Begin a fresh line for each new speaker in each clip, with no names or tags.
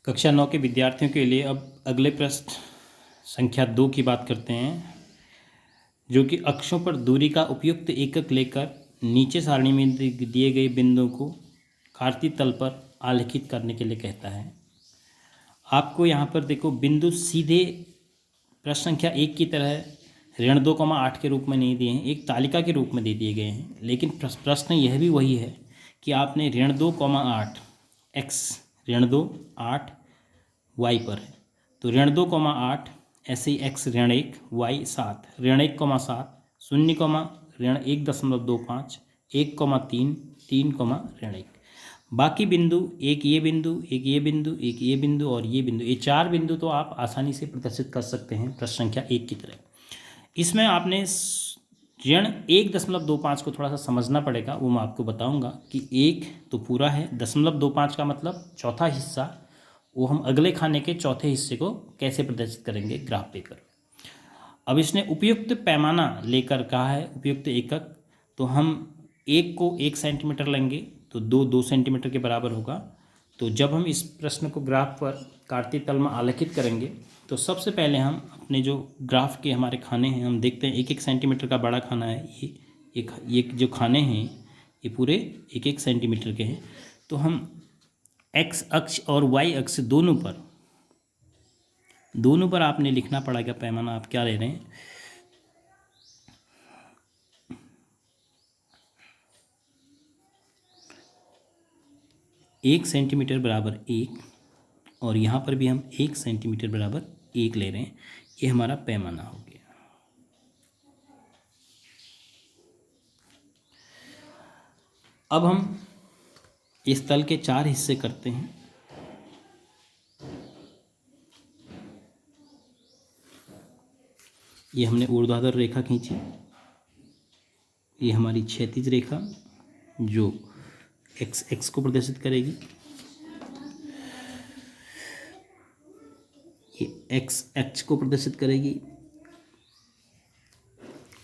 कक्षा 9 के विद्यार्थियों के लिए अब अगले प्रश्न संख्या 2 की बात करते हैं, जो कि अक्षों पर दूरी का उपयुक्त एकक लेकर नीचे सारणी में दिए गए बिंदुओं को कार्तीय तल पर आलेखित करने के लिए कहता है। आपको यहाँ पर देखो बिंदु सीधे प्रश्न संख्या 1 की तरह ऋण 2,8 के रूप में नहीं दिए हैं, एक तालिका के रूप में दे दिए गए हैं। लेकिन प्रश्न यह भी वही है कि आपने ऋण 2,8 x ऋण 2 8 y पर है, तो ऋण 2,8 ऐसे ही x ऋण 1 y 7 ऋण 1,7 0, ऋण 1.25 1,3 3, ऋण 1। बाकी बिंदु एक ये बिंदु, एक ये बिंदु, एक ये बिंदु और ये बिंदु, ये 4 बिंदु तो आप आसानी से प्रदर्शित कर सकते हैं प्रश्न संख्या 1 की तरह। इसमें आपने ऋण 1.25 को थोड़ा सा समझना पड़ेगा, वो मैं आपको बताऊंगा कि 1 तो पूरा है, 0.25 का मतलब चौथा हिस्सा, वो हम अगले खाने के चौथे हिस्से को कैसे प्रदर्शित करेंगे ग्राफ पेपर। अब इसने उपयुक्त पैमाना लेकर कहा है, उपयुक्त एकक, तो हम 1 को 1 सेंटीमीटर लेंगे तो 2 सेंटीमीटर के बराबर होगा। तो जब हम इस प्रश्न को ग्राफ पर कार्तीय तल में आलेखित करेंगे तो सबसे पहले हम अपने जो ग्राफ के हमारे खाने हैं, हम देखते हैं 1-1 सेंटीमीटर का बड़ा खाना है, ये जो खाने हैं ये पूरे 1-1 सेंटीमीटर के हैं। तो हम x अक्ष और y अक्ष दोनों पर आपने लिखना पड़ेगा पैमाना आप क्या ले रहे हैं। एक सेंटीमीटर बराबर 1 और यहाँ पर भी हम 1 सेंटीमीटर बराबर 1 ले रहे हैं, ये हमारा पैमाना हो गया। अब हम इस तल के 4 हिस्से करते हैं। ये हमने ऊर्ध्वाधर रेखा खींची, ये हमारी क्षैतिज रेखा जो x को प्रदर्शित करेगी, ये x को प्रदर्शित करेगी,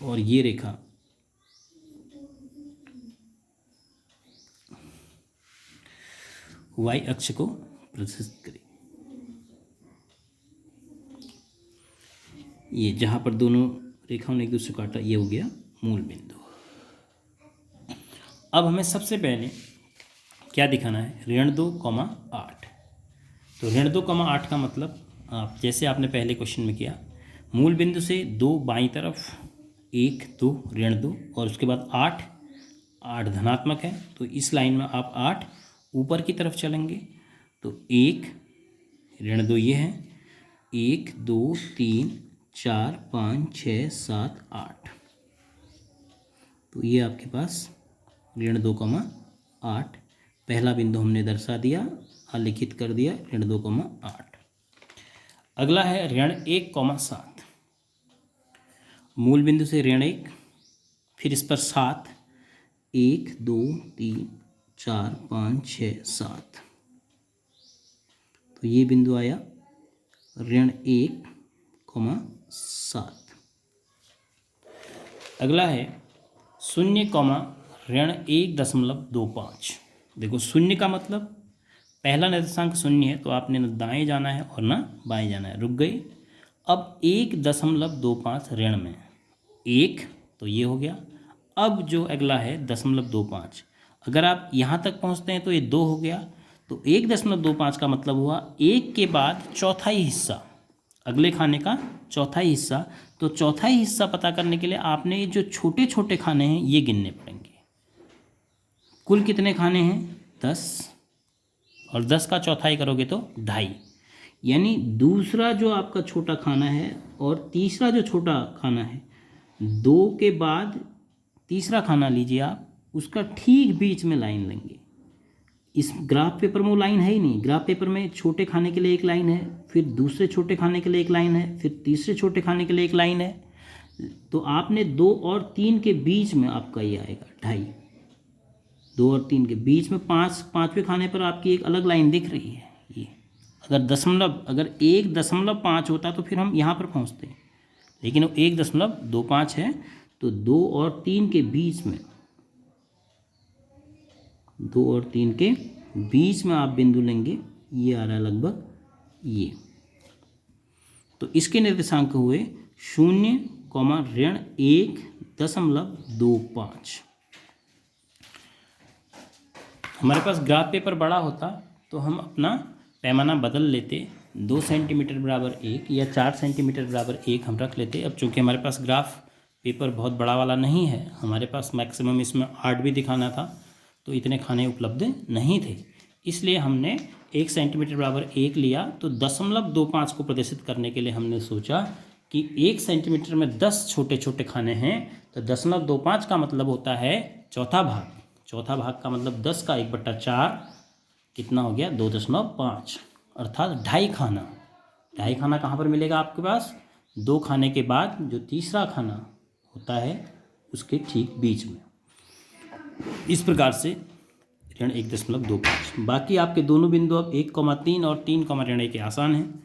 और ये रेखा y अक्ष को प्रदर्शित करेगी। ये जहाँ पर दोनों रेखाओं ने एक दूसरे को काटा, ये हो गया मूल बिंदु। अब हमें सबसे पहले क्या दिखाना है, ऋण 2,8। तो ऋण 2,8 का मतलब आप जैसे आपने पहले क्वेश्चन में किया, मूल बिंदु से 2 बाईं तरफ, 1 2 ऋण 2 और उसके बाद 8 धनात्मक है, तो इस लाइन में आप 8 ऊपर की तरफ चलेंगे तो 1 ऋण 2 ये है, 1 2 3 4 5 6 7 8, तो ये आपके पास ऋण 2,8 पहला बिंदु हमने दर्शा दिया, आलेखित कर दिया ऋण 2,8। अगला है ऋण 1,7, मूल बिंदु से ऋण 1, फिर इस पर 7 1 2 3 4 5 6 7, तो ये बिंदु आया ऋण 1,7। अगला है 0, ऋण 1.25। देखो 0 का मतलब पहला निर्देशांक 0 है, तो आपने न दाएं जाना है और ना बाएं जाना है, रुक गए। अब 1.25 ऋण में 1, तो ये हो गया। अब जो अगला है 0.25, अगर आप यहाँ तक पहुँचते हैं तो ये 2 हो गया, तो 1.25 का मतलब हुआ 1 के बाद चौथाई हिस्सा, अगले खाने का चौथाई हिस्सा। तो चौथाई हिस्सा पता करने के लिए आपने जो छोटे छोटे खाने हैं ये गिनने पड़ेंगे। कुल कितने खाने हैं, 10, और 10 का चौथाई करोगे तो 2.5, यानी दूसरा जो आपका छोटा खाना है और तीसरा जो छोटा खाना है, 2 के बाद तीसरा खाना लीजिए आप, उसका ठीक बीच में लाइन लेंगे। इस ग्राफ पेपर में वो लाइन है ही नहीं, ग्राफ पेपर में छोटे खाने के लिए एक लाइन है, फिर दूसरे छोटे खाने के लिए एक लाइन है, फिर तीसरे छोटे खाने के लिए एक लाइन है, तो आपने 2 और 3 के बीच में आपका ये आएगा 2.5, 2 और 3 के बीच में 5वें खाने पर आपकी एक अलग लाइन दिख रही है। ये अगर 1.5 होता तो फिर हम यहाँ पर पहुँचते हैं, लेकिन वो 1.25 है, तो 2 और 3 के बीच में, 2 और 3 के बीच में आप बिंदु लेंगे ये आ रहा है लगभग ये। तो इसके निर्देशांक हुए 0,1.25। हमारे पास ग्राफ पेपर बड़ा होता तो हम अपना पैमाना बदल लेते, 2 सेंटीमीटर बराबर 1 या 4 सेंटीमीटर बराबर 1 हम रख लेते। अब चूँकि हमारे पास ग्राफ पेपर बहुत बड़ा वाला नहीं है, हमारे पास मैक्सिमम इसमें 8 भी दिखाना था, तो इतने खाने उपलब्ध नहीं थे, इसलिए हमने 1 सेंटीमीटर बराबर 1 लिया। तो 0.25 को प्रदर्शित करने के लिए हमने सोचा कि 1 सेंटीमीटर में 10 छोटे छोटे खाने हैं, तो 0.25 का मतलब होता है चौथा भाग। चौथा भाग का मतलब 10 का 1/4 कितना हो गया, 2.5, अर्थात 2.5 खाना। 2.5 खाना कहाँ पर मिलेगा आपके पास, 2 खाने के बाद जो तीसरा खाना होता है उसके ठीक बीच में। इस प्रकार से ऋण 1.25। बाकी आपके दोनों बिंदु अब 1,3 और 3,1 के आसान हैं।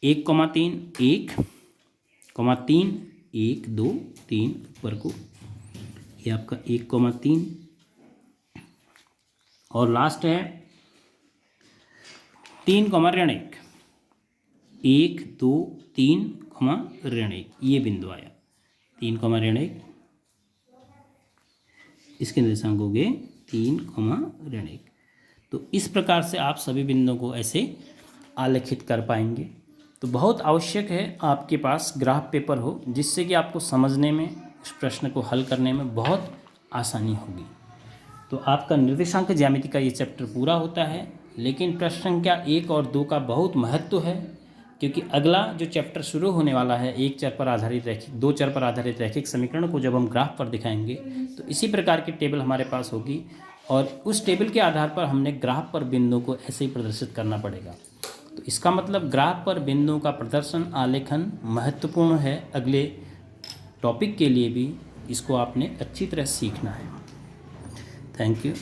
1,3 1,3 1 2 3 ऊपर को, ये आपका 1,3 और लास्ट है 3,1 1 2 3,1 ये बिंदु आया 3,1। इसके निर्देशांक हो गए 3,1। तो इस प्रकार से आप सभी बिंदुओं को ऐसे आलेखित कर पाएंगे। तो बहुत आवश्यक है आपके पास ग्राफ पेपर हो, जिससे कि आपको समझने में, उस प्रश्न को हल करने में बहुत आसानी होगी। तो आपका निर्देशांक ज्यामिति का ये चैप्टर पूरा होता है, लेकिन प्रश्न संख्या 1 और 2 का बहुत महत्व है, क्योंकि अगला जो चैप्टर शुरू होने वाला है 1 चर पर आधारित रैखिक, 2 चर पर आधारित रैखिक समीकरण को जब हम ग्राफ पर दिखाएंगे तो इसी प्रकार की टेबल हमारे पास होगी, और उस टेबल के आधार पर हमने ग्राफ पर बिंदुओं को ऐसे ही प्रदर्शित करना पड़ेगा। तो इसका मतलब ग्राफ पर बिंदुओं का प्रदर्शन, आलेखन महत्वपूर्ण है अगले टॉपिक के लिए भी। इसको आपने अच्छी तरह सीखना है। Thank you.